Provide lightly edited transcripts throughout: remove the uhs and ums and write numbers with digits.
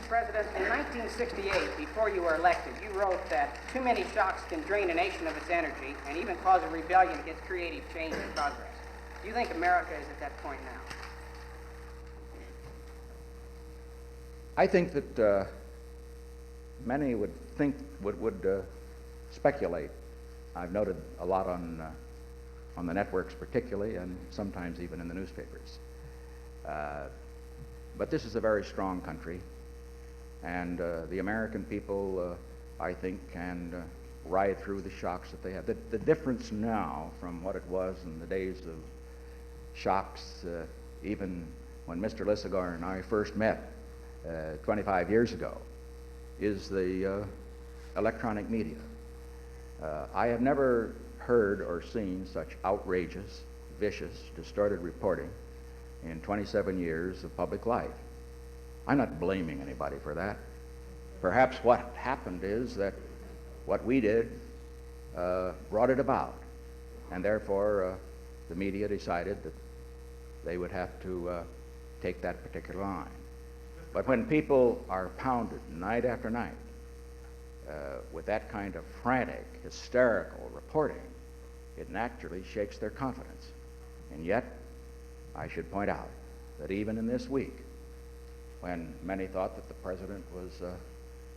President, in 1968, before you were elected, you wrote that too many shocks can drain a nation of its energy and even cause a rebellion against creative change and progress. Do you think America is at that point now? I think that many would speculate. I've noted a lot on the networks particularly, and sometimes even in the newspapers. But this is a very strong country, and the American people, I think, can ride through the shocks that they have. The difference now from what it was in the days of shocks, even when Mr. Lissagar and I first met 25 years ago, is the electronic media. I have never heard or seen such outrageous, vicious, distorted reporting in 27 years of public life. I'm not blaming anybody for that. Perhaps what happened is that what we did brought it about, and therefore the media decided that they would have to take that particular line. But when people are pounded night after night with that kind of frantic, hysterical reporting, it naturally shakes their confidence. And yet, I should point out that even in this week, when many thought that the president was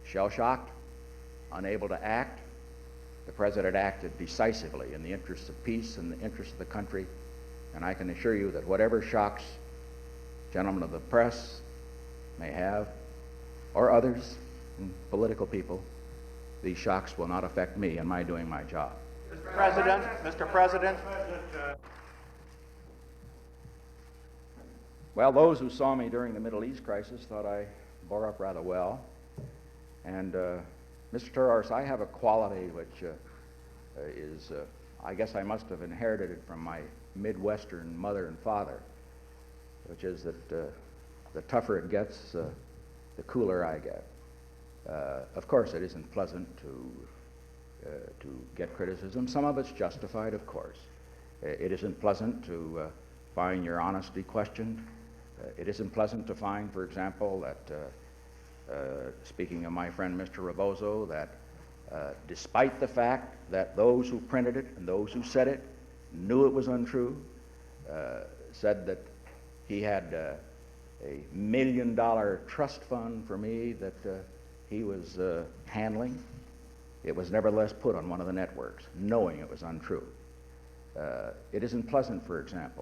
shell-shocked, unable to act, the president acted decisively in the interests of peace and the interests of the country. And I can assure you that whatever shocks gentlemen of the press may have, or others, political people, these shocks will not affect me in my doing my job. Mr. President. Well, those who saw me during the Middle East crisis thought I bore up rather well. And Mr. Terhorst, I have a quality which I guess I must have inherited it from my Midwestern mother and father, which is that the tougher it gets, the cooler I get. Of course, it isn't pleasant to get criticism. Some of it's justified, of course. It isn't pleasant to find your honesty questioned. It isn't pleasant to find, for example, that, speaking of my friend Mr. Rebozo, that despite the fact that those who printed it and those who said it knew it was untrue, said that he had a $1 million trust fund for me that he was handling. It was nevertheless put on one of the networks, knowing it was untrue. It isn't pleasant, for example,